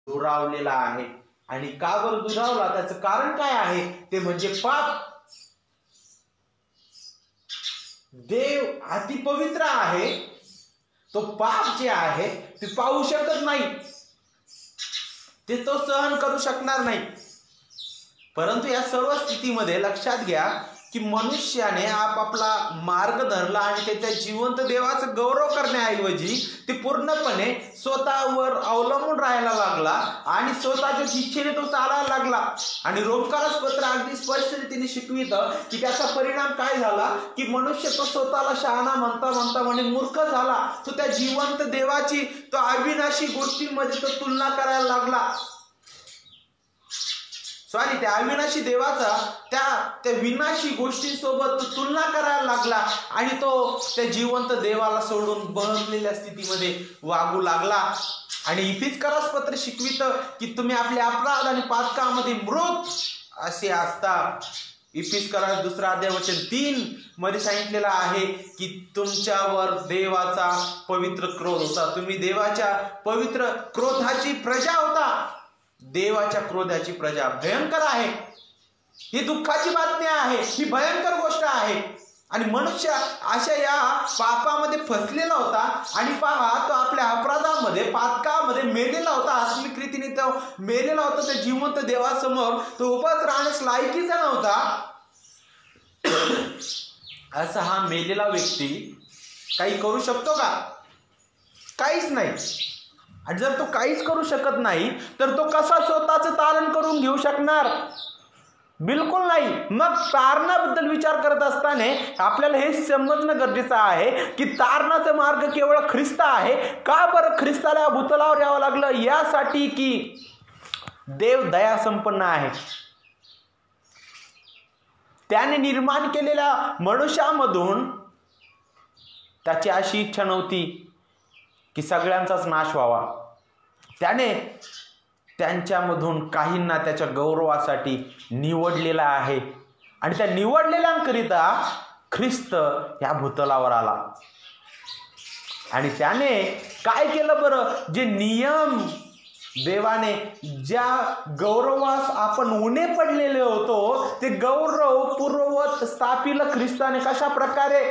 दुरावलेला आहे. आणि का बरं दुरावला, त्याचं कारण काय आहे, ते म्हणजे पाप. देव अति पवित्र आहे, तो पाप जे आहे ते पाहू शकत नाही, ते तो सहन करू शकणार नाही. परंतु या सर्व स्थितीमध्ये लक्षात घ्या की मनुष्याने आपापला मार्ग धरला आणि त्याच्या जिवंत देवाचा गौरव करण्याऐवजी ते पूर्णपणे स्वतःवर अवलंबून राहायला लागला आणि स्वतःच्या इच्छेने तो चालायला लागला. आणि रोमकारास पत्र अगदी स्पष्ट रीतीने शिकवितं की त्याचा परिणाम काय झाला, की मनुष्य तो स्वतःला शहाणा म्हणता म्हणे मूर्ख झाला. तो त्या जिवंत देवाची, तो अविनाशी गोष्टींमध्ये तो तुलना करायला लागला. त्या अविनाशी देवाचा त्या विनाशी गोष्टींसोबत तुलना करायला लागला आणि तो त्या जिवंत देवाला सोडून बहरलेल्या स्थितीमध्ये वागू लागला. आणि इफिसकरास पत्र शिकवितं की तुम्ही आपले अपराध आणि पातकामध्ये मृत असे असता. इफिसकरास 2 अध्याय वचन 3 मध्ये सांगितलेलं आहे की तुमच्यावर देवाचा पवित्र क्रोध होता, तुम्ही देवाच्या पवित्र क्रोधाची प्रजा होता. देवाच्या क्रोधाची प्रजा भयंकर आहे, ही दुःखाची बातमी आहे, ही भयंकर गोष्ट आहे. आणि मनुष्य अशा या पापामध्ये फसलेला होता. आणि पहा, तो आपल्या अपराधामध्ये, पातकामध्ये मेलेला होता, आत्मिक रीतीने तो मेलेला होता. त्या जिवंत देवासमोर तो उपास राहण्यास लायकीचा नव्हता. असा हा मेलेला व्यक्ती काही करू शकतो का? काहीच नाही. आणि जर तो काहीच करू शकत नाही तर तो कसा स्वतःचं तारण करून घेऊ शकणार? बिलकुल नाही. मग तारणाबद्दल विचार करत असताना आपल्याला हे समजणं गरजेचं आहे की तारणाचा मार्ग केवळ ख्रिस्त आहे. का बरं ख्रिस्ताला या भूतलावर यावं लागलं? यासाठी की देव दया संपन्न आहे. त्याने निर्माण केलेल्या मनुष्यामधून त्याची अशी इच्छा नव्हती की सगळ्यांचाच नाश व्हावा. त्याने त्यांच्यामधून काहींना त्याच्या गौरवासाठी निवडलेला आहे. आणि त्या निवडलेल्यांकरिता ख्रिस्त या भूतलावर आला. आणि त्याने काय केलं बरं? जे नियम देवाने, ज्या गौरवास आपण उणे पडलेले होतो, ते गौरव पूर्ववत स्थापिलं ख्रिस्ताने. कशा प्रकारे?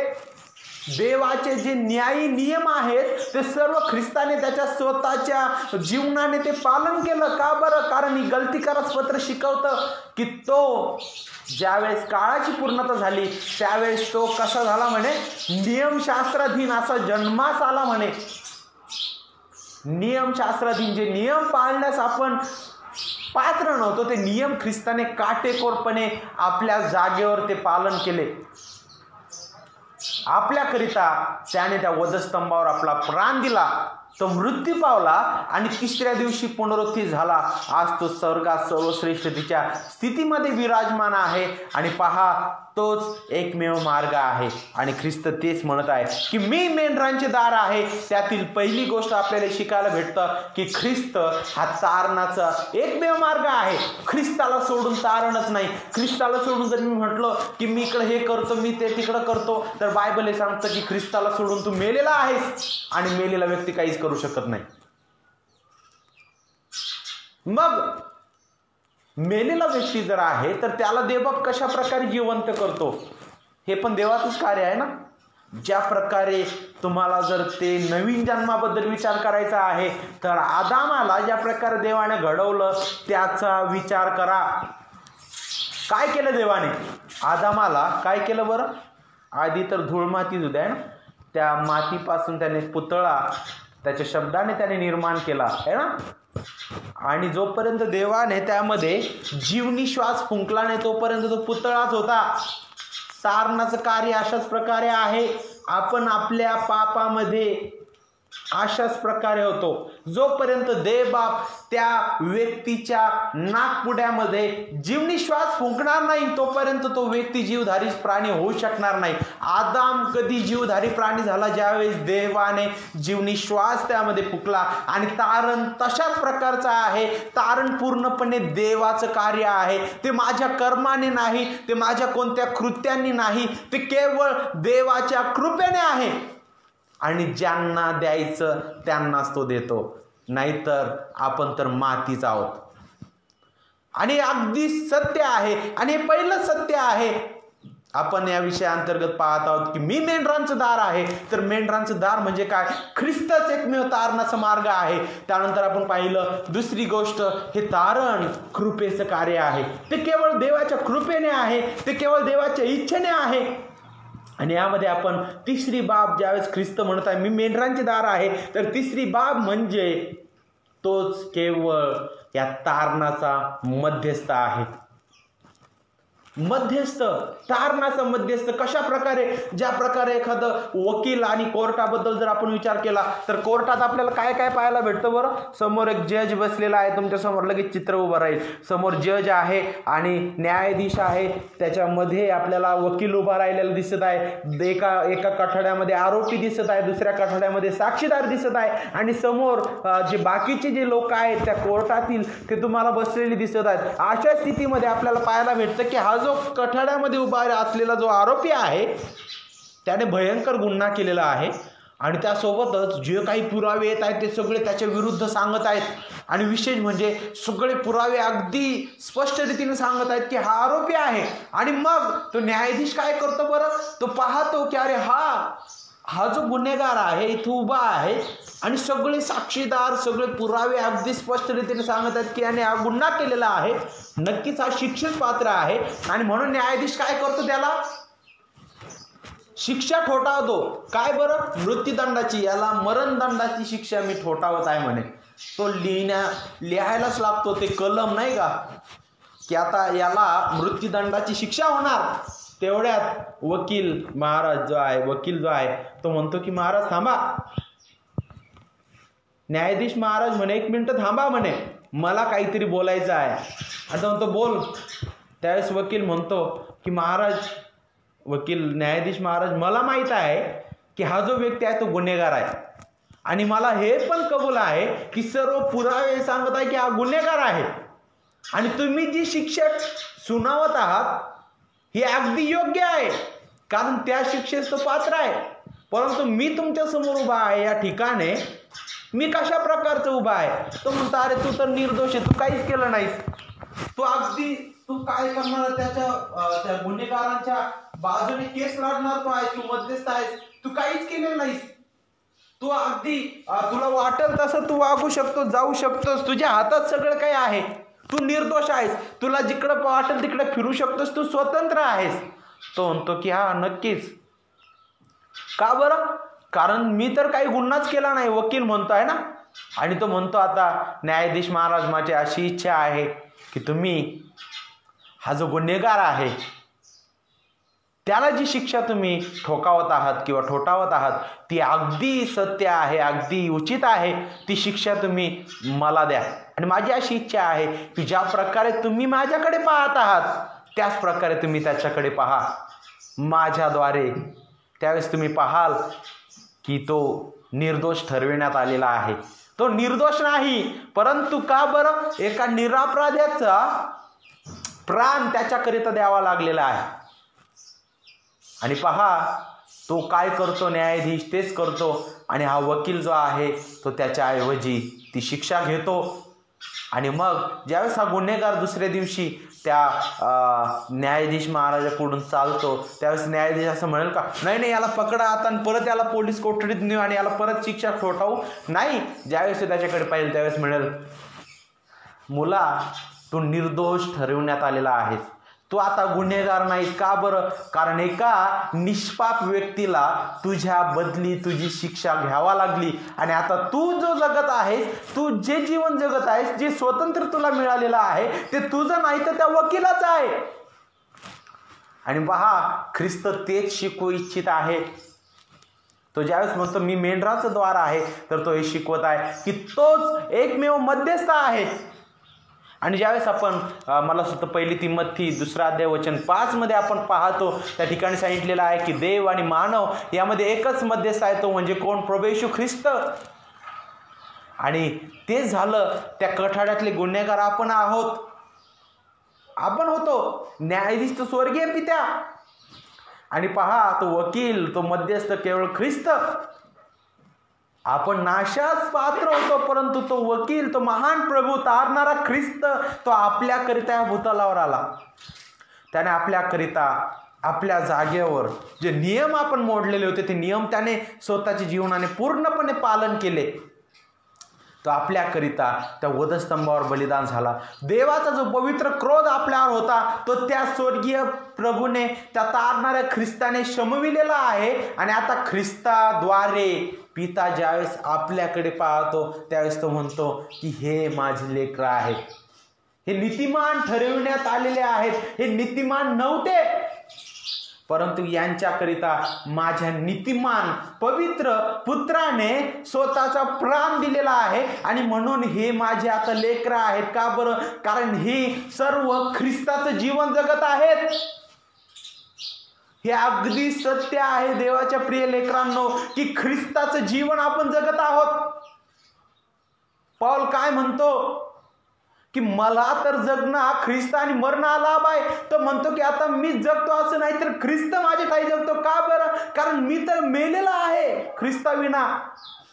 देवाचे जे न्यायी नियम आहेत ते सर्व ख्रिस्ताने त्याच्या स्वतःच्या जीवनाने ते पालन केलं. का बरं? कारण ही गलतीकारच पत्र शिकवतं की तो ज्यावेळेस काळाची पूर्णता झाली त्यावेळेस तो कसा झाला म्हणे? नियमशास्त्राधीन असा जन्मास आला म्हणे. नियमशास्त्राधीन, जे नियम पाळण्यास आपण पात्र नव्हतो, ते नियम ख्रिस्ताने काटेकोरपणे आपल्या जागेवर ते पालन केले. आपल्याकरिता त्याने त्या वधस्तंभावर आपला प्राण दिला, तो मृत्यू पावला आणि 3ऱ्या दिवशी पुनरुत्थित झाला. आज तो स्वर्गात सर्वश्रेष्ठतेच्या स्थितीमध्ये विराजमान आहे. आणि पहा, तोच एकमेव मार्ग आहे. आणि ख्रिस्त तेच म्हणत आहे की मी मेंढरांचे दार आहे. त्यातील पहिली गोष्ट आपल्याला शिकायला भेटतं की ख्रिस्त हा तारणाचा एकमेव मार्ग आहे. ख्रिस्ताला सोडून तारणच नाही. ख्रिस्ताला सोडून जर मी म्हटलं की मी इकडे हे करतो, मी ते तिकडं करतो, तर बायबल हे सांगतं की ख्रिस्ताला सोडून तू मेलेला आहेस. आणि मेलेला व्यक्ती काहीच करू शकत नाही. मग मेलेला व्यक्ती जर आहे तर त्याला देव कशा प्रकारे जिवंत करतो? हे पण देवाचंच कार्य आहे ना. ज्या प्रकारे तुम्हाला जर ते नवीन जन्माबद्दल विचार करायचा आहे तर आदामाला ज्या प्रकारे देवाने घडवलं त्याचा विचार करा. काय केलं देवाने? आदामाला काय केलं बरं? आधी तर धूळ मातीच होती आहे ना, त्या मातीपासून त्याने पुतळा, त्याच्या शब्दाने त्याने निर्माण केला आहे ना. आणि जोपर्यंत देवाने त्यामध्ये जीवनी श्वास फुंकला नाही तोपर्यंत तो पुतळाच होता. तारणाचं कार्य अशाच प्रकारे आहे. आपण आपल्या पापामध्ये अशाच प्रकारे होतो. जोपर्यंत देवबाप त्या व्यक्तीच्या नाकपुड्यामध्ये जीवनी श्वास फुंकणार नाही तोपर्यंत तो व्यक्ती जीवधारी प्राणी होऊ शकणार नाही. आदाम कधी जीवधारी प्राणी झाला? ज्यावेळेस देवाने जीवनी श्वास त्यामध्ये फुंकला. आणि तारण तशाच प्रकारचं आहे. तारण पूर्णपणे देवाचं कार्य आहे. ते माझ्या कर्माने नाही, ते माझ्या कोणत्या कृत्यांनी नाही, ते केवळ देवाच्या कृपेने आहे. आणि ज्यांना द्यायचं त्यांनाच तो देतो. नाहीतर आपण तर मातीच आहोत. आणि अगदी सत्य आहे, आणि हे पहिलं सत्य आहे. आपण या विषयाअंतर्गत पाहत आहोत की मी मेंढरांचं दार आहे. तर मेंढरांचं दार म्हणजे काय? ख्रिस्तच एकमेव तारणाचा मार्ग आहे. त्यानंतर आपण पाहिलं दुसरी गोष्ट, हे तारण कृपेचं कार्य आहे. ते केवळ देवाच्या कृपेने आहे, ते केवळ देवाच्या इच्छेने आहे. आणि यामध्ये आपण तिसरी बाब, ज्यावेळेस ख्रिस्त म्हणत आहे मी मेंढरांचे दार आहे, तर तिसरी बाब म्हणजे तोच केवळ या तारणाचा मध्यस्थ आहे. मध्यस्थ, तारणाचा मध्यस्थ कशा प्रकारे? ज्या प्रकारे एखादं वकील आणि कोर्टाबद्दल जर आपण विचार केला तर कोर्टात आपल्याला काय काय पाहायला भेटतं बरं? समोर एक जज बसलेला आहे, तुमच्या समोर लगेच चित्र उभं राहील. समोर जज आहे आणि न्यायाधीश आहे, त्याच्यामध्ये आपल्याला वकील उभा राहिलेला दिसत आहे. एका कठड्यामध्ये आरोपी दिसत आहे, दुसऱ्या कठड्यामध्ये साक्षीदार दिसत आहे, आणि समोर जे बाकीचे जे लोक आहेत त्या कोर्टातील ते तुम्हाला बसलेले दिसत आहेत. अशा स्थितीमध्ये आपल्याला पाहायला भेटतं की हा जो कठड्यामध्ये उभा असलेला जो आरोपी आहे त्याने भयंकर गुन्हा केलेला आहे, आणि त्यासोबतच जे काही पुरावे येत आहेत ते सगळे त्याच्या विरुद्ध सांगत आहेत. आणि विशेष म्हणजे सगळे पुरावे अगदी स्पष्ट रीतीने सांगत आहेत की हा आरोपी आहे. आणि मग तो न्यायाधीश काय करतो बरं? तो पाहतो की अरे हा जो गुन्हेगार आहे इथं उभा आहे, आणि सगळे साक्षीदार सगळे पुरावे अगदी स्पष्ट रीतीने सांगत आहेत की याने हा गुन्हा केलेला आहे, नक्कीच हा शिक्षेस पात्र आहे. आणि म्हणून न्यायाधीश काय करतो? त्याला शिक्षा ठोठावतो. काय बरं? मृत्यूदंडाची, याला मरणदंडाची शिक्षा मी ठोठावत आहे म्हणे. तो लिहायलाच लागतो, ते कलम नाही का, की आता याला मृत्यूदंडाची शिक्षा होणार. तेवढ्यात वकील महाराज जो आहे तो म्हणतो की महाराज थांबा. न्यायाधीश महाराज म्हणे 1 मिनिट थांबा म्हणे, मला काहीतरी बोलायचं आहे. आता म्हणतो बोल. त्यावेळेस वकील म्हणतो की न्यायाधीश महाराज, मला माहित आहे की हा जो व्यक्ती आहे तो गुन्हेगार आहे, आणि मला हे पण कबूल आहे की सर्व पुरावे सांगत आहे की हा गुन्हेगार आहे, आणि तुम्ही जी शिक्षा सुनावत आहात ही अगदी योग्य आहे, कारण त्या शिक्षेस तो पात्र आहे. परंतु मी तुमच्या समोर उभा आहे या ठिकाणी, मी कशा प्रकारचं उभा आहे? तो म्हणतो अरे तू तर निर्दोष आहे, तू काहीच केलं नाहीस. तू काय करणार? त्या गुन्हेगारांच्या बाजूने केस लढणार तो आहेस, तू मध्यस्थ आहेस, तू काहीच केलेलं नाहीस. तू अगदी तुला वाटेल तसं तू वागू शकतो, जाऊ शकतोस, तुझ्या हातात सगळं काही आहे, तू निर्दोष आहेस, तुला जिकडं वाटेल तिकडे फिरू शकतोस, तू स्वतंत्र आहेस. तो म्हणतो की हा नक्कीच. का बरं? कारण मी तर काही गुन्हाच केला नाही, वकील म्हणतोय ना. आणि तो म्हणतो आता न्यायाधीश महाराज, माझी अशी इच्छा आहे की तुम्ही हा जो गुन्हेगार आहे त्याला जी शिक्षा तुम्ही ठोठावत आहात ती अगदी सत्य आहे, अगदी उचित आहे. ती शिक्षा तुम्ही मला द्या. आणि माझी अशी इच्छा आहे की ज्या प्रकारे तुम्ही माझ्याकडे पाहत आहात त्याच प्रकारे तुम्ही त्याच्याकडे पहा माझ्याद्वारे. त्यावेळेस तुम्ही पाहाल की तो निर्दोष ठरविण्यात आलेला आहे. तो निर्दोष नाही, परंतु का बरं? एका निरपराध्याचा प्राण त्याच्याकरिता द्यावा लागलेला आहे. आणि पहा तो काय करतो? न्यायाधीश तेच करतो, आणि हा वकील जो आहे तो त्याच्याऐवजी ती शिक्षा घेतो. आणि मग ज्यावेळेस हा गुन्हेगार दुसऱ्या दिवशी त्या न्यायाधीश महाराजाकडून चालतो त्यावेळेस न्यायाधीश असं म्हणेल का नाही याला पकडा आता आणि परत याला पोलीस कोठडीत नेऊ आणि याला परत शिक्षा ठोठावू? नाही. ज्यावेळेस तो त्याच्याकडे पाहिजे त्यावेळेस म्हणेल मुला तू निर्दोष ठरवण्यात आलेला आहेस, तू आता गुन्हेगार नाहीस. का बरं? कारण एका निष्पाप व्यक्तीला तुझ्या बदली तुझी शिक्षा घ्यावा लागली, आणि आता तू जो जगत आहेस, तू जे जीवन जगत आहेस, जे स्वातंत्र्य तुला मिळालेलं आहे ते तुझं नाही तर त्या वकिलाचं आहे. आणि पहा ख्रिस्त तेच शिकवू इच्छित आहे. तो ज्यावेळेस म्हणतो मी मेंढराचं द्वार आहे, तर तो हे शिकवत आहे की तोच एकमेव मध्यस्थ आहे. आणि ज्यावेळेस आपण मला सुद्धा 1 तिमोथी 2 अध्याय वचन 5 मध्ये आपण पाहतो त्या ठिकाणी सांगितलेलं आहे की देव आणि मानव यामध्ये एकच मध्यस्थ आहे, तो म्हणजे कोण? प्रभू येशू ख्रिस्त. आणि ते झालं त्या कठाड्यातले गुन्हेगार आपण आहोत, आपण होतो. न्यायाधीश तो स्वर्गीय पित्या, आणि पहा तो वकील तो मध्यस्थ केवळ ख्रिस्त. आपण नाशास पात्र होतो, परंतु तो वकील, तो महान प्रभू, तारणारा ख्रिस्त, तो आपल्याकरिता या भूतलावर आला. त्याने आपल्याकरिता, आपल्या जागेवर जे नियम आपण मोडलेले होते ते नियम त्याने स्वतःच्या जीवनाने पूर्णपणे पालन केले. तो आपल्याकरिता त्या वधस्तंभावर बलिदान झाला. देवाचा जो पवित्र क्रोध आपल्यावर होता तो त्या स्वर्गीय प्रभूने, त्या तारणाऱ्या ख्रिस्ताने शमविलेला आहे. आणि आता ख्रिस्ताद्वारे पिता ज्यावेळेस आपल्याकडे पाहतो त्यावेळेस तो म्हणतो की हे माझे लेकरं आहेत, हे नीतिमान ठरविण्यात आलेले आहेत, हे नीतिमान नव्हते, परंतु यांच्याकरिता माझ्या नीतिमान पवित्र पुत्राने स्वतःचा प्राण दिलेला आहे. आणि म्हणून हे माझे आता लेकरं आहेत. का बरं? कारण हे सर्व ख्रिस्ताचं जीवन जगत आहेत. हे अगदी सत्य आहे देवाच्या प्रिय लेकरांनो की ख्रिस्ताचं जीवन आपण जगत आहोत. पौल काय म्हणतो की मला तर जगणं हा ख्रिस्त आणि मरण हा लाभ आहे. तो म्हणतो की आता मी जगतो असं नाही तर ख्रिस्त माझ्या ठाई जगतो. का बरं? कारण मी तर मेलेला आहे ख्रिस्ताविना,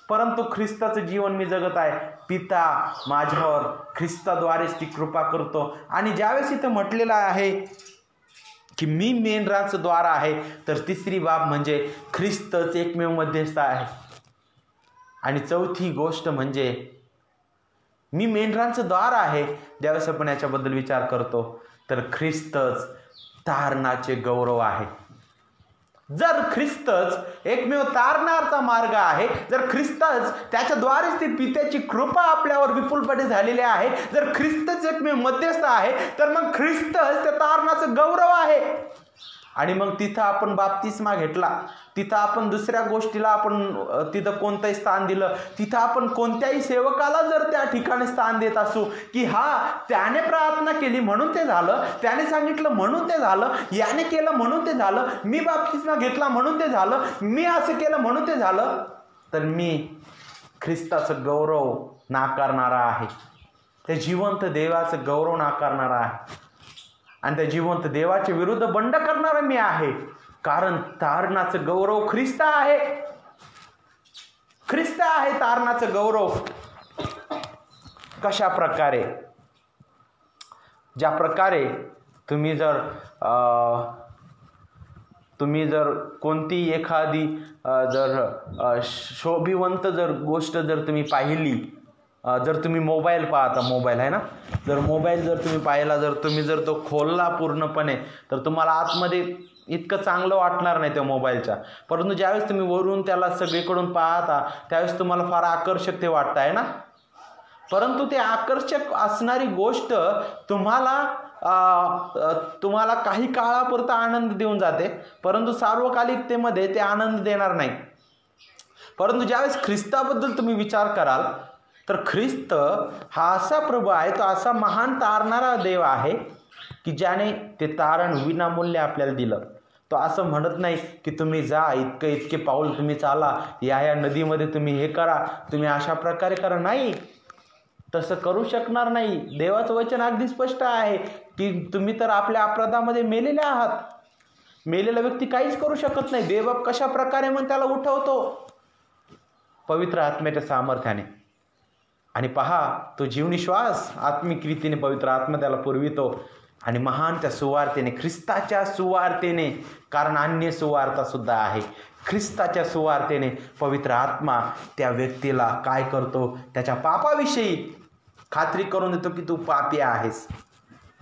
परंतु ख्रिस्ताचं जीवन मी जगत आहे. पिता माझ्यावर ख्रिस्ताद्वारेच ती कृपा करतो. आणि ज्यावेळेस इथं म्हटलेलं आहे की मी मेंढराचं द्वार आहे, तर तिसरी बाब म्हणजे ख्रिस्तच एकमेव मध्यस्थ आहे. आणि चौथी गोष्ट म्हणजे मी मेंढरांचं द्वार आहे. ज्यावेळेस आपण याच्याबद्दल विचार करतो तर ख्रिस्तच तारणाचे गौरव आहे. जर ख्रिस्तच एकमेव तारणाचा मार्ग आहे, जर ख्रिस्तच त्याच्याद्वारेच ती पित्याची कृपा आपल्यावर विपुलपणे झालेली आहे, जर ख्रिस्तच एकमेव मध्यस्थ आहे, तर मग ख्रिस्तच त्या तारणाचं गौरव आहे. आणि मग तिथं आपण बाप्तिस्मा घेतला, तिथं आपण दुसऱ्या गोष्टीला आपण तिथं कोणतंही स्थान दिलं, तिथं आपण कोणत्याही सेवकाला जर त्या ठिकाणी स्थान देत असू की हा त्याने प्रार्थना केली म्हणून ते झालं, त्याने सांगितलं म्हणून ते झालं, याने केलं म्हणून ते झालं, मी बाप्तिस्मा घेतला म्हणून ते झालं, मी असं केलं म्हणून ते झालं, तर मी ख्रिस्ताचं गौरव नाकारणारा आहे. त्या जिवंत देवाचं गौरव नाकारणारा आहे. आणि त्या जिवंत देवाच्या विरुद्ध बंड करणारा मी आहे. कारण तारणाचं गौरव ख्रिस्त आहे. ख्रिस्त आहे तारणाचं गौरव. कशा प्रकारे? ज्या प्रकारे तुम्ही जर कोणती एखादी जर शोभिवंत जर गोष्ट जर तुम्ही पाहिली, जर तुम्ही मोबाईल पाहता, मोबाईल आहे ना, जर मोबाईल जर तुम्ही पाहिला, जर तुम्ही जर तो खोलला पूर्णपणे, तर तुम्हाला आतमध्ये इतकं चांगलं वाटणार नाही त्या मोबाईलच्या. परंतु ज्यावेळेस तुम्ही वरून त्याला सगळीकडून पाहता त्यावेळेस तुम्हाला फार आकर्षक ते वाटतं आहे ना. परंतु ते आकर्षक असणारी गोष्ट तुम्हाला काही काळापुरता आनंद देऊन जाते, परंतु सार्वकालिकतेमध्ये ते आनंद देणार नाही. परंतु ज्यावेळेस ख्रिस्ताबद्दल तुम्ही विचार कराल तर ख्रिस्त हा असा प्रभू आहे, तो असा महान तारणारा देव आहे की ज्याने ते तारण विनामूल्य आपल्याला दिलं. तो असं म्हणत नाही की तुम्ही जा, इतके पाऊल तुम्ही चाला, या नदीमध्ये तुम्ही हे करा, तुम्ही अशा प्रकारे करा. नाही, तसं करू शकणार नाही. देवाचं वचन अगदी स्पष्ट आहे की तुम्ही तर आपल्या अपराधामध्ये मेलेले आहात. मेलेला व्यक्ती काहीच करू शकत नाही. देव कशा प्रकारे मग त्याला उठवतो? पवित्र आत्म्याच्या सामर्थ्याने. आणि पहा, तो जीवनी श्वास आत्मिक रीतीने पवित्र आत्मा त्याला पुरवितो. आणि महान त्या सुवार्तेने, ख्रिस्ताच्या सुवार्तेने, कारण अन्य सुवार्ता सुद्धा आहे, ख्रिस्ताच्या सुवार्तेने पवित्र आत्मा त्या व्यक्तीला काय करतो? त्याच्या पापाविषयी खात्री करून देतो की तू पापी आहेस.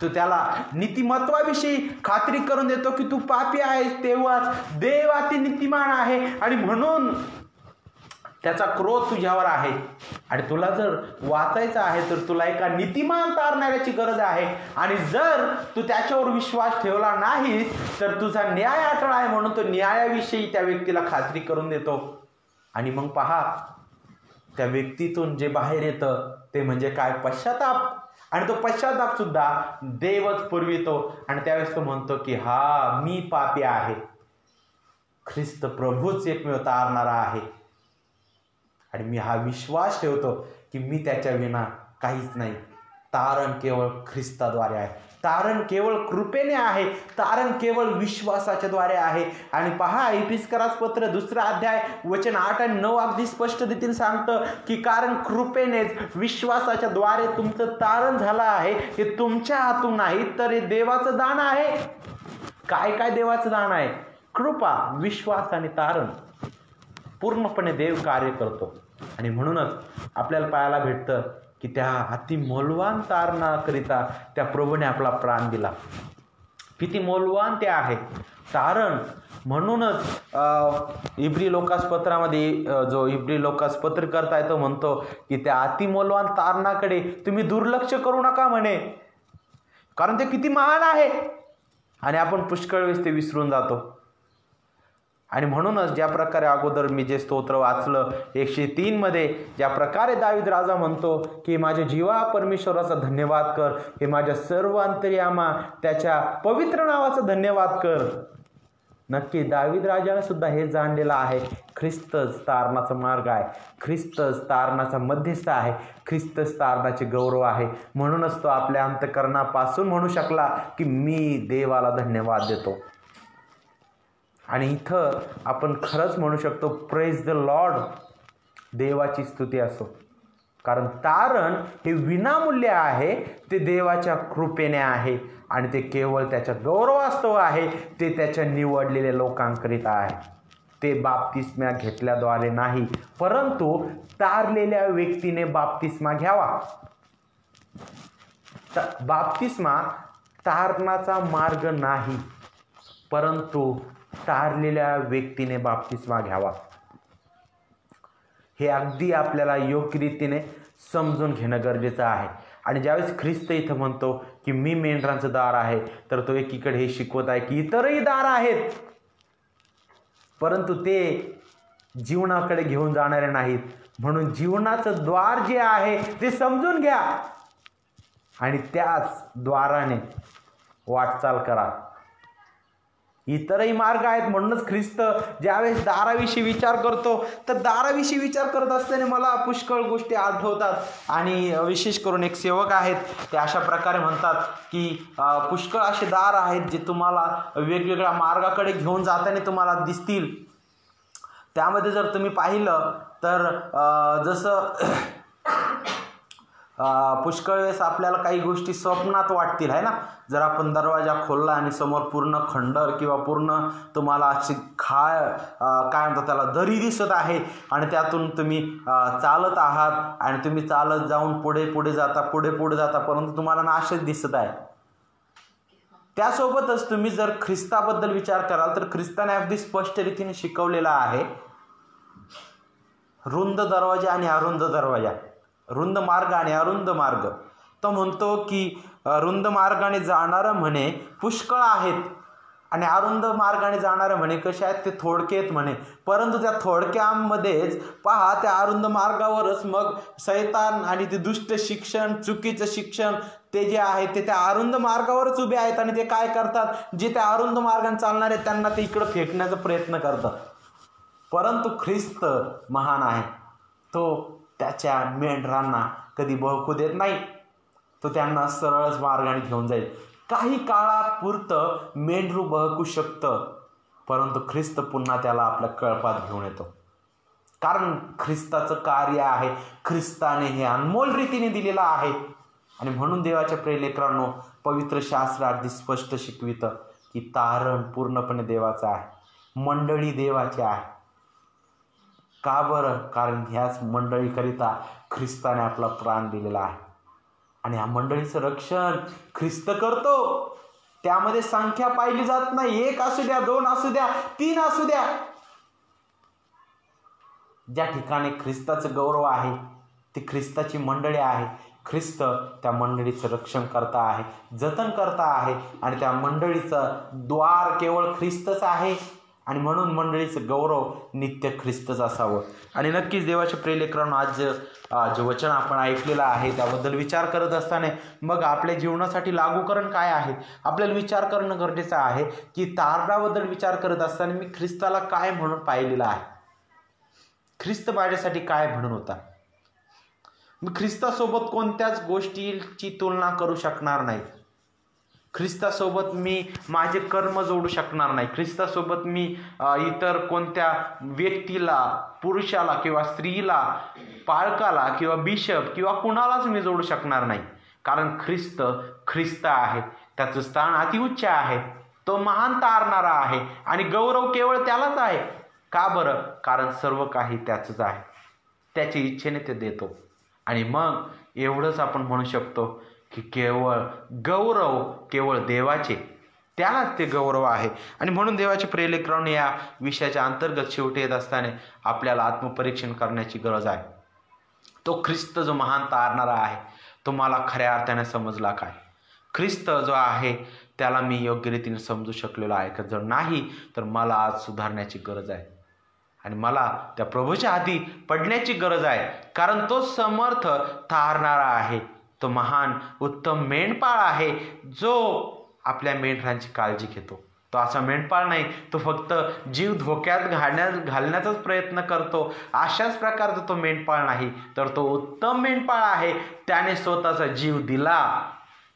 तो त्याला नीतिमत्वाविषयी खात्री करून देतो की तू पापी आहेस. तेव्हाच देव अति नीतिमान आहे आणि म्हणून त्याचा क्रोध तुझ्यावर आहे. आणि तुला जर वाचायचं आहे तर तुला एका नीतिमान तारणाऱ्याची गरज आहे. आणि जर तू त्याच्यावर विश्वास ठेवला नाही तर तुझा न्याय अटळ आहे, म्हणून तो न्यायाविषयी त्या व्यक्तीला खात्री करून देतो. आणि मग पहा, त्या व्यक्तीतून जे बाहेर येतं ते म्हणजे काय? पश्चाताप. आणि तो पश्चाताप सुद्धा देवच पुरवितो. आणि त्यावेळेस तो म्हणतो की हा मी पापी आहे, ख्रिस्त प्रभूच एकमेव तारणारा आहे. आणि मी हा विश्वास ठेवतो की मी त्याच्या विना काहीच नाही. तारण केवळ ख्रिस्ताद्वारे आहे, तारण केवळ कृपेने आहे, तारण केवळ विश्वासाच्या द्वारे आहे. आणि पहा, इफिसकरास पत्र 2 अध्याय वचन 8 आणि 9 अगदी स्पष्ट रीतीने सांगतं की कारण कृपेनेच विश्वासाच्या द्वारे तुमचं तारण झालं आहे. हे तुमच्या हातून नाही तर हे देवाचं दान आहे. काय काय देवाचं दान आहे? कृपा, विश्वास आणि तारण. पूर्णपणे देव कार्य करतो. आणि म्हणूनच आपल्याला पाहायला भेटतं की त्या अति मौल्यवान तारणाकरिता त्या प्रभूने आपला प्राण दिला. किती मौल्यवान ते आहे तारण. म्हणूनच इब्री लोकास पत्रामध्ये जो इब्री लोकास पत्र करताय तो म्हणतो की त्या अति मौल्यवान तारणाकडे तुम्ही दुर्लक्ष करू नका म्हणे, कारण ते किती महान आहे. आणि आपण पुष्कळ वेळेस ते विसरून जातो. आणि म्हणूनच ज्या प्रकारे अगोदर मी जे स्तोत्र वाचलं 103 मध्ये, ज्या प्रकारे दावीद राजा म्हणतो की माझ्या जीवा परमेश्वराचा धन्यवाद कर, हे माझ्या सर्व अंतर्यामा त्याच्या पवित्र नावाचा धन्यवाद कर. नक्की दावीद राजाने सुद्धा हे जाणलेलं आहे, ख्रिस्तच तारणाचा मार्ग आहे, ख्रिस्तच तारणाचा मध्यस्थ आहे, ख्रिस्तच तारणाचे गौरव आहे. म्हणूनच तो आपल्या अंतःकरणापासून म्हणू शकला की मी देवाला धन्यवाद देतो. आणि इथं आपण खरंच म्हणू शकतो प्रेज द लॉर्ड, देवाची स्तुती असो. कारण तारण हे विनामूल्य आहे, ते देवाच्या कृपेने आहे आणि ते केवळ त्याच्या गौरवास्तव आहे, ते त्याच्या निवडलेल्या लोकांकरिता आहे. ते बाप्तिस्मा घेतल्याद्वारे नाही, परंतु तारलेल्या व्यक्तीने बाप्तिस्मा घ्यावा. बाप्तिस्मा तारणाचा मार्ग नाही, परंतु तारलेल्या व्यक्तीने बाप्तिस्मा घ्यावा. हे अगदी आपल्याला योग्य रीतीने समजून घेणं गरजेचं आहे. आणि ज्यावेळेस ख्रिस्त इथं म्हणतो की मी मेंढरांचं दार आहे, तर तो एकीकडे हे शिकवत आहे की इतरही दार आहेत, परंतु ते जीवनाकडे घेऊन जाणारे नाहीत. म्हणून जीवनाचं द्वार जे आहे ते समजून घ्या आणि त्याच द्वाराने वाटचाल करा. इतरही मार्ग आहेत. म्हणूनच ख्रिस्त ज्यावेळेस दाराविषयी विचार करतो, तर दाराविषयी विचार करत असताना मला पुष्कळ गोष्टी आठवतात. आणि विशेष करून एक सेवक आहेत, ते अशा प्रकारे म्हणतात की पुष्कळ असे दार आहेत जे तुम्हाला वेगवेगळ्या मार्गाकडे घेऊन जाताना तुम्हाला दिसतील. त्यामध्ये जर तुम्ही पाहिलं तर जसं पुष्कळ वेळेस आपल्याला काही गोष्टी स्वप्नात वाटतील आहे ना. जर आपण दरवाजा खोलला आणि समोर पूर्ण खंडर किंवा पूर्ण तुम्हाला अशी काय म्हणतात त्याला दरी दिसत आहे आणि त्यातून तुम्ही चालत आहात आणि तुम्ही चालत जाऊन पुढे पुढे जाता परंतु तुम्हाला नाशच दिसत आहे. त्यासोबतच तुम्ही जर ख्रिस्ताबद्दल विचार कराल तर ख्रिस्ताने अगदी स्पष्ट रीतीने शिकवलेला आहे, रुंद दरवाजा आणि अरुंद दरवाजा, रुंद मार्ग आणि अरुंद मार्ग. तो म्हणतो की रुंद मार्गाने जाणारं म्हणे पुष्कळ आहेत आणि अरुंद मार्गाने जाणारं म्हणे कसे आहेत, ते थोडके आहेत म्हणे. परंतु त्या थोडक्यामध्येच पहा, त्या अरुंद मार्गावरच मग शैतान आणि ते दुष्ट शिक्षण, चुकीचं शिक्षण ते जे आहे ते त्या अरुंद मार्गावरच उभे आहेत. आणि ते काय करतात, जे त्या अरुंद मार्गाने चालणारे त्यांना ते इकडं फेकण्याचा प्रयत्न करतात. परंतु ख्रिस्त महान आहे, तो त्याच्या मेंढरांना कधी बळकू देत नाही, तो त्यांना सरळच मार्गाने घेऊन जाईल. काही काळापुरतं मेंढरू बळकू शकतं, परंतु ख्रिस्त पुन्हा त्याला आपल्या कळपात घेऊन येतो. कारण ख्रिस्ताचं कार्य आहे, ख्रिस्ताने हे अनमोल रीतीने दिलेलं आहे. आणि म्हणून देवाच्या प्रिय लेकरांनो, पवित्र शास्त्र अगदी स्पष्ट शिकवितं की तारण पूर्णपणे देवाचं आहे, मंडळी देवाची आहे. का बरं? कारण ह्याच मंडळीकरिता ख्रिस्ताने आपला प्राण दिलेला आहे. आणि ह्या मंडळीचं रक्षण ख्रिस्त करतो. त्यामध्ये संख्या पाहिली जात नाही, 1 असू द्या, 2 असू द्या, 3 असू द्या. ज्या ठिकाणी ख्रिस्ताचं गौरव आहे ती ख्रिस्ताची मंडळी आहे. ख्रिस्त त्या मंडळीचं रक्षण करता आहे, जतन करता आहे. आणि त्या मंडळीचं द्वार केवळ ख्रिस्तच आहे. आणि म्हणून मंडळीचं गौरव नित्य ख्रिस्तच असावं. आणि नक्कीच देवाच्या प्रिय लेकरांनो, आज जे वचन आपण ऐकलेलं आहे त्याबद्दल विचार करत असताना मग आपल्या जीवनासाठी लागूकरण काय आहे, आपल्याला विचार करणं गरजेचं आहे की तारणाबद्दल विचार करत असताना मी ख्रिस्ताला काय म्हणून पाहिलेलं आहे, ख्रिस्त माझ्यासाठी काय म्हणून होता. मी ख्रिस्तासोबत कोणत्याच गोष्टीची तुलना करू शकणार नाही. ख्रिस्तासोबत मी माझे कर्म जोडू शकणार नाही. ख्रिस्तासोबत मी इतर कोणत्या व्यक्तीला, पुरुषाला किंवा स्त्रीला, पालकाला किंवा बिशप किंवा कुणालाच मी जोडू शकणार नाही. कारण ख्रिस्त आहे. त्याचं स्थान अतिउच्च आहे. तो महान तारणारा आहे आणि गौरव केवळ त्यालाच आहे. का बरं? कारण सर्व काही त्याचंच आहे. त्याच्या इच्छेने ते देतो. आणि मग एवढंच आपण म्हणू शकतो की केवळ गौरव केवळ देवाचे, त्यालाच ते गौरव आहे. आणि म्हणून देवाचे प्रियलेकरांनो, या विषयाच्या अंतर्गत शेवटी येत असताना आपल्याला आत्मपरीक्षण करण्याची गरज आहे. तो ख्रिस्त जो महान तारणारा आहे तो मला खऱ्या अर्थाने समजला काय? ख्रिस्त जो आहे त्याला मी योग्य रीतीने समजू शकलेलो आहे का? जर नाही तर मला आज सुधारण्याची गरज आहे आणि मला त्या प्रभूच्या हाती पडण्याची गरज आहे. कारण तो समर्थ तारणारा आहे. तो महान उत्तम मेंढपाळ आहे जो आपल्या मेंढरांची काळजी घेतो. तो असा मेंढपाळ नाही, तो फक्त जीव धोक्यात घालण्याचाच प्रयत्न करतो. अशाच प्रकारचा तो मेंढपाळ नाही, तर तो उत्तम मेंढपाळ आहे. त्याने स्वतःचा जीव दिला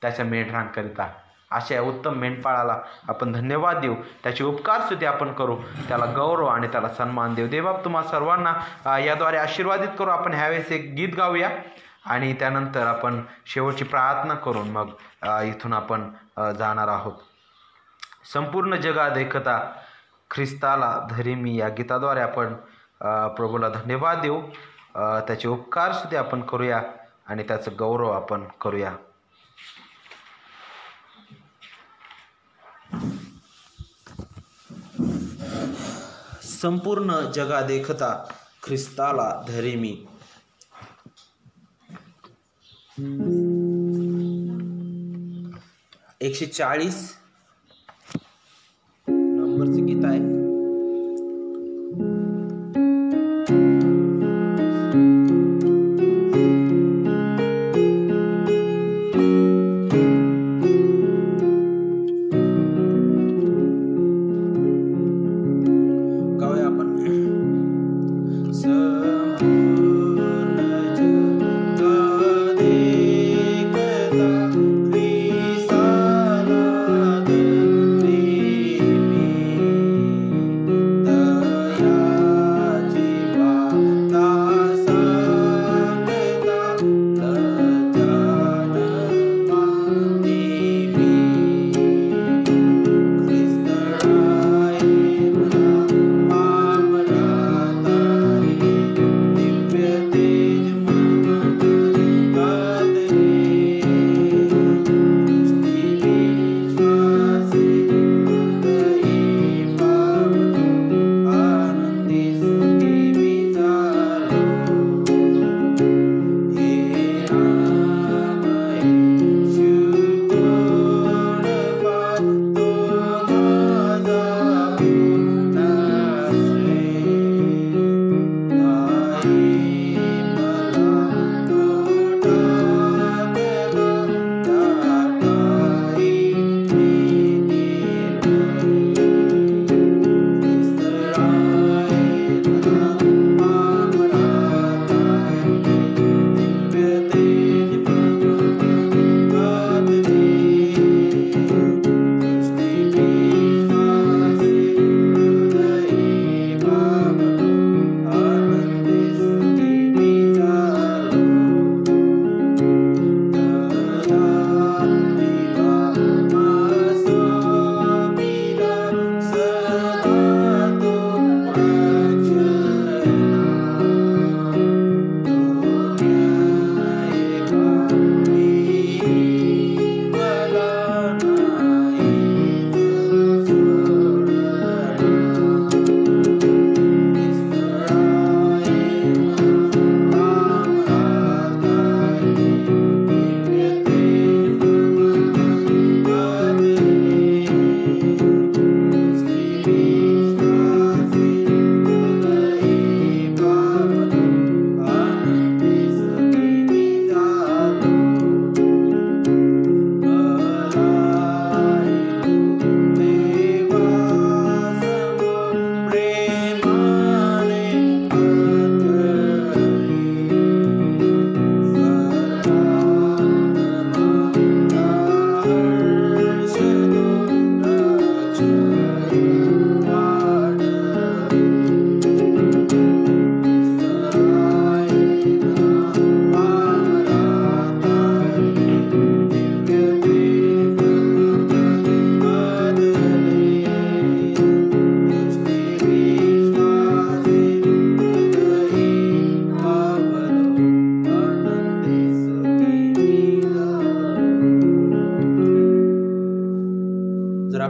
त्याच्या मेंढरांकरिता. अशा उत्तम मेंढपाळाला आपण धन्यवाद देऊ, त्याची उपकारस्तुती आपण करू, त्याला गौरव आणि त्याला सन्मान देऊ. देवबाप तुम्हा सर्वांना याद्वारे आशीर्वादित करू. आपण ह्यावेळेस एक गीत गाऊया आणि त्यानंतर आपण शेवटची प्रार्थना करून मग इथून आपण जाणार आहोत. संपूर्ण जगात एकता ख्रिस्ताला धरी मी, या गीताद्वारे आपण प्रभूला धन्यवाद देऊ, त्याचे उपकारस्तुती आपण करूया आणि त्याचं गौरव आपण करूया. संपूर्ण जगात एकता ख्रिस्ताला धरी मी. 140 नंबरचं गीत आहे.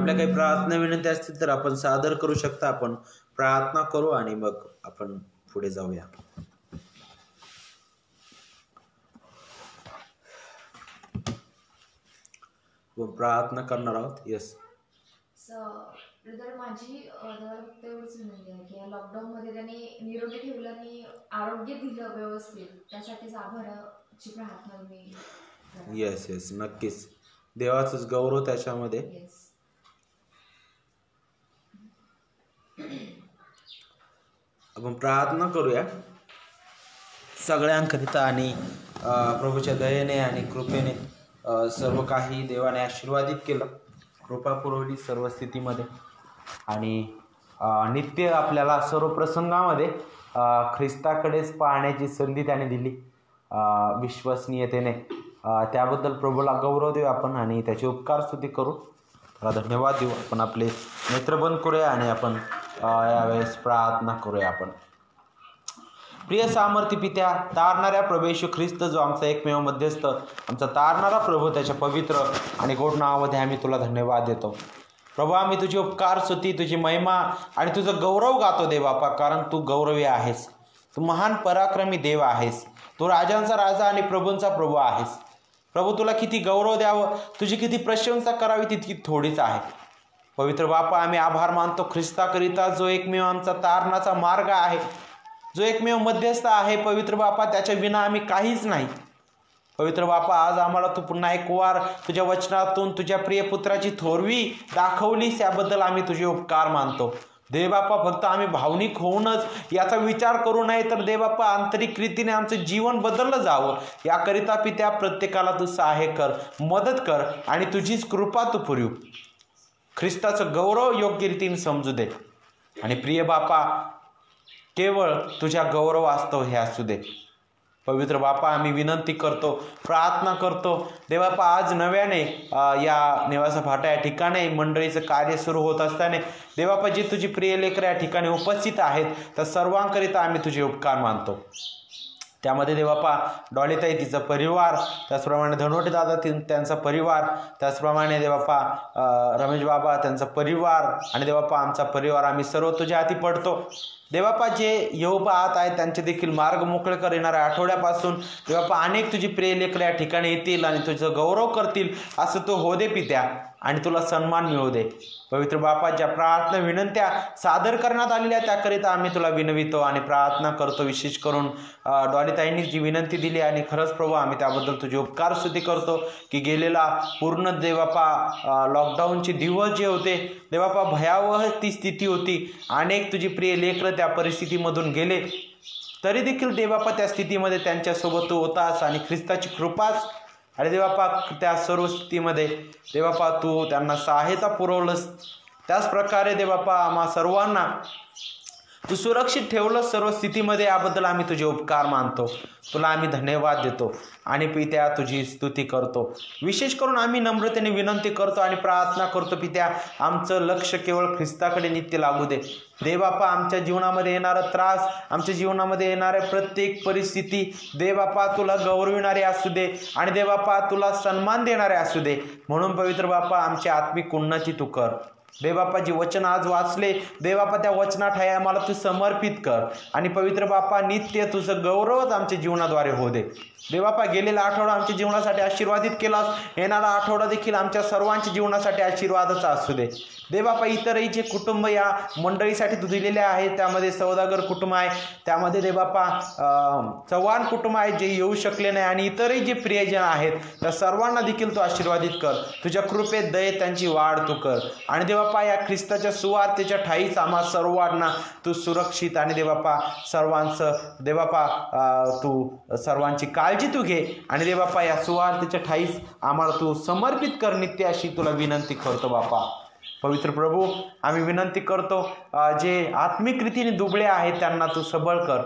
आपल्या काही प्रार्थना विनंती असतील तर आपण सादर करू शकता. आपण प्रार्थना करू आणि मग आपण पुढे जाऊया. प्रार्थना करणार आहोत. येस ब्रदर, माझी फक्त एवढंच विनंती आहे की या लॉकडाऊनमध्ये त्यांनी निरोगी ठेवलं आणि आरोग्य दिलं व्यवस्थित, त्यासाठीच आभाराची प्रार्थना मी. येस येस नक्कीच, देवाचंच गौरव त्याच्यामध्ये. आपण प्रार्थना करूया सगळ्यांकरिता आणि प्रभूच्या दयेने आणि कृपेने सर्व काही देवाने आशीर्वादित केलं, कृपा पुरवली सर्व स्थितीमध्ये आणि नित्य आपल्याला सर्व प्रसंगामध्ये ख्रिस्ताकडेच पाहण्याची संधी त्याने दिली विश्वसनीयतेने. त्याबद्दल प्रभूला गौरव देऊ आपण आणि त्याची उपकार स्तुती करू. त्याला धन्यवाद देऊ. आपण आपले नेत्र बंद करूया आणि आपण यावेळेस प्रार्थना करूया. आपण प्रिय सामर्थ्य पित्या, तारणाऱ्या प्रभू येशू ख्रिस्त, जो आमचा एकमेव मध्यस्थ, आमचा तारणारा प्रभू, त्याच्या पवित्र आणि गोड नावामध्ये आम्ही तुला धन्यवाद देतो. प्रभू, आम्ही तुझी उपकार स्तुती, तुझी महिमा आणि तुझं गौरव गातो दे बापा, कारण तू गौरवी आहेस, तू महान पराक्रमी देव आहेस, तू राजांचा राजा आणि प्रभूंचा प्रभू आहेस. प्रभू, तुला किती गौरव द्यावं, तुझी किती प्रशंसा करावी तितकी थोडीच आहे. पवित्र बापा, आम्ही आभार मानतो ख्रिस्ताकरिता, जो एकमेव आमचा तारणाचा मार्ग आहे, जो एकमेव मध्यस्थ आहे. पवित्र बापा, त्याच्या विना आम्ही काहीच नाही. पवित्र बापा, आज आम्हाला तू पुन्हा एक वार तुझ्या वचनातून तुझ्या प्रिय पुत्राची थोरवी दाखवलीस, याबद्दल आम्ही तुझे उपकार मानतो. देवबापा, फक्त आम्ही भावनिक होऊनच याचा विचार करू नये, तर देवबापा आंतरिक रीतीने आमचं जीवन बदललं जावं, याकरिता पित्या प्रत्येकाला तू सहाय्य कर, मदत कर आणि तुझीच कृपा तू पुरव. ख्रिस्ताचं गौरव योग्य रीतीने समजू दे आणि प्रिय बापा, केवळ तुझ्या गौरवास्तव हे असू दे. पवित्र बापा, आम्ही विनंती करतो, प्रार्थना करतो देवबापा, आज नव्याने या निवासा फाटा या ठिकाणी मंडळीचं कार्य सुरू होत असताना देवबापा, जी तुझी प्रिय लेकरं या ठिकाणी उपस्थित आहेत, तर सर्वांकरिता आम्ही तुझे उपकार मानतो. त्यामध्ये देवबापा डॉलीताई तिचा परिवार, त्याचप्रमाणे धनवटे दादा त्यांचा परिवार, त्याचप्रमाणे देवबापा रमेश बाबा त्यांचा परिवार आणि देवबापा आमचा परिवार, आम्ही सर्व तुझ्या हाती पडतो. देवबापा, जे येऊ पाहत आहेत त्यांचे देखील मार्ग मोकळे कर. येणाऱ्या आठवड्यापासून देवबापा अनेक तुझी प्रिय लेकरं या ठिकाणी येतील आणि तुझं गौरव करतील, असं तू हो दे पित्या आणि तुला सन्मान मिळू दे. पवित्र बापा, ज्या प्रार्थना विनंत्या सादर करण्यात आलेल्या त्याकरिता आम्ही तुला विनवितो आणि प्रार्थना करतो. विशेष करून डॉलीताईंनी जी विनंती दिली आणि खरंच प्रभू, आम्ही त्याबद्दल तुझे उपकार स्तुती करतो की गेलेला पूर्ण देवबापा लॉकडाऊनचे दिवस जे होते देवबापा, भयावह ती स्थिती होती. अनेक तुझी प्रिय लेकरं त्या परिस्थितीमधून गेले, तरी देखील देवबापा त्या स्थितीमध्ये त्यांच्यासोबत तू होतास आणि ख्रिस्ताची कृपाच आणि देवबापा त्या सर्व स्थितीमध्ये देवबापा तू त्यांना सहायता पुरवलंस. त्याच प्रकारे देवबापा आम्हा सर्वांना तू सुरक्षित ठेवलं सर्व स्थितीमध्ये, याबद्दल आम्ही तुझे उपकार मानतो. तुला आम्ही धन्यवाद देतो आणि पित्या तुझी स्तुती करतो. विशेष करून आम्ही नम्रतेने विनंती करतो आणि प्रार्थना करतो पित्या, आमचं लक्ष केवळ ख्रिस्ताकडे नित्य लागू दे. देवबापा, आमच्या जीवनामध्ये येणारा त्रास, आमच्या जीवनामध्ये येणाऱ्या प्रत्येक परिस्थिती देवबापा तुला गौरविणारे असू दे आणि देवबापा तुला सन्मान देणारे असू दे. म्हणून पवित्र बापा, आमची आत्मिक उन्नती तू कर. देवबापा, जी वचन आज वाचले देवबापा, त्या वचनाठाई आम्हाला तू समर्पित कर आणि पवित्र बापा नित्य तुझं गौरवच आमच्या जीवनाद्वारे हो दे. देवबापा, गेलेला आठवडा आमच्या जीवनासाठी आशीर्वादित केलास, येणारा आठवडा देखील आमच्या सर्वांच्या जीवनासाठी आशीर्वादाचा असू दे. देवबापा, इतरही जे कुटुंब या मंडळीसाठी तू दिलेले आहेत, त्यामध्ये सौदागर कुटुंब आहे, त्यामध्ये देवबापा चव्हाण कुटुंब आहे जे येऊ शकले नाही आणि इतरही जे प्रियजन आहेत, त्या सर्वांना देखील तू आशीर्वादित कर. तुझ्या कृपेत दयेत त्यांची वाढ तू कर आणि देवबापा या ख्रिस्ताच्या सुवार्तेच्या ठाईच आम्हा सर्वांना तू सुरक्षित आणि देवबापा सर्वांचं देवबापा तू सर्वांची काळजी तू घे आणि देवबापा या सुवार्तेच्या ठाईच आम्हाला तू समर्पित कर नित्य, अशी तुला विनंती करतो बापा. पवित्र प्रभू, आम्ही विनंती करतो, जे आत्मिक रीतीने दुबळे आहेत त्यांना तू सबळ कर.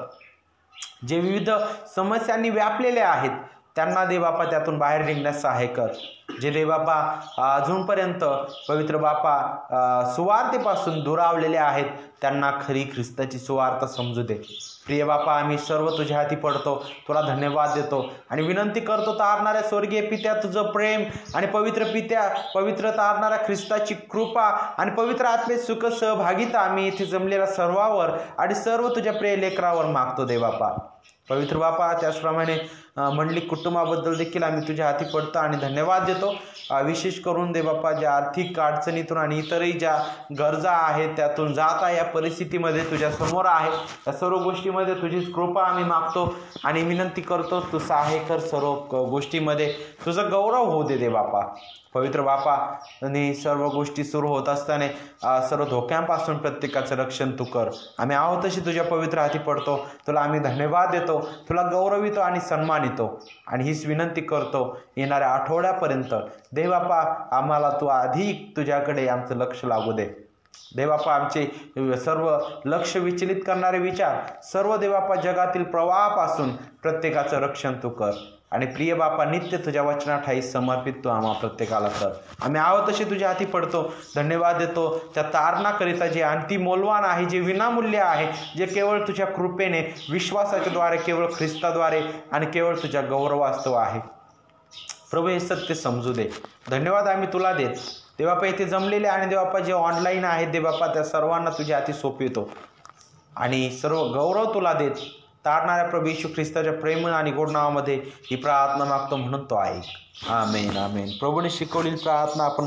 जे विविध समस्यांनी व्यापलेले आहेत त्यांना दे बापा त्यातून बाहेर निघण्यास सहाय्य कर. जे दे बापा अजूनपर्यंत पवित्र बापा सुवार्तेपासून दुरावलेले आहेत, त्यांना खरी ख्रिस्ताची सुवार्ता समजू दे. प्रिय बापा, आम्ही सर्व तुझ्या हाती पडतो, तुला धन्यवाद देतो आणि विनंती करतो, तारणाऱ्या स्वर्गीय पित्या तुझं प्रेम आणि पवित्र तारणाऱ्या ख्रिस्ताची कृपा आणि पवित्र आत्मेत सुख सहभागिता आम्ही इथे जमलेल्या सर्वावर आणि सर्व तुझ्या प्रिय लेकरावर मागतो दे बापा. पवित्र बापा, त्याचप्रमाणे मंडलिक कुटुंबाबद्दल देखील आम्ही तुझ्या हाती पडतो आणि धन्यवाद देतो. विशेष करून दे बापा, ज्या आर्थिक अडचणीतून आणि इतरही ज्या गरजा आहेत त्यातून जात आहे, या परिस्थितीमध्ये तुझ्या समोर आहे, या सर्व गोष्टीमध्ये तुझीच कृपा आम्ही मागतो आणि विनंती करतो, तू सहाय्य कर. सर्व गोष्टीमध्ये तुझं गौरव होऊ दे बापा. पवित्र बापा, आणि सर्व गोष्टी सुरू होत असताना सर्व धोक्यांपासून प्रत्येकाचं रक्षण तू कर. आम्ही आहोत तशी तुझ्या पवित्र हाती पडतो, तुला आम्ही धन्यवाद देतो, तुला गौरवितो आणि सन्मानितो आणि हीच विनंती करतो, येणाऱ्या आठवड्यापर्यंत देवबापा आम्हाला तू अधिक तुझ्याकडे आमचं लक्ष लागू दे. देवबापा, आमचे सर्व लक्ष विचलित करणारे विचार, सर्व देवबापा जगातील प्रवाहापासून प्रत्येकाचं रक्षण तू कर आणि प्रिय बापा, नित्य तुझ्या वचनाठाई समर्पित तू आम्हा प्रत्येकाला कर. आम्ही आहोत तशी तुझ्या हाती पडतो, धन्यवाद देतो त्या तारणाकरिता जे अंतिम मौल्यवान आहे, जे विनामूल्य आहे, जे केवळ तुझ्या कृपेने, विश्वासाच्या द्वारे, केवळ ख्रिस्ताद्वारे आणि केवळ तुझ्या गौरवास्तव आहे. प्रभू, हे सत्य समजू दे. धन्यवाद आम्ही तुला देत. देवबापा, इथे जमलेले आणि देवबापा जे ऑनलाईन आहेत देवबापा, त्या सर्वांना तुझ्या हाती सोपवितो आणि सर्व गौरव तुला देत. तारणाऱ्या प्रभू येशू ख्रिस्ताच्या प्रेम आणि गोड नावामध्ये ही प्रार्थना मागतो, म्हणून तो ऐक. आमेन आमेन. प्रभूने शिकवलेली प्रार्थना आपण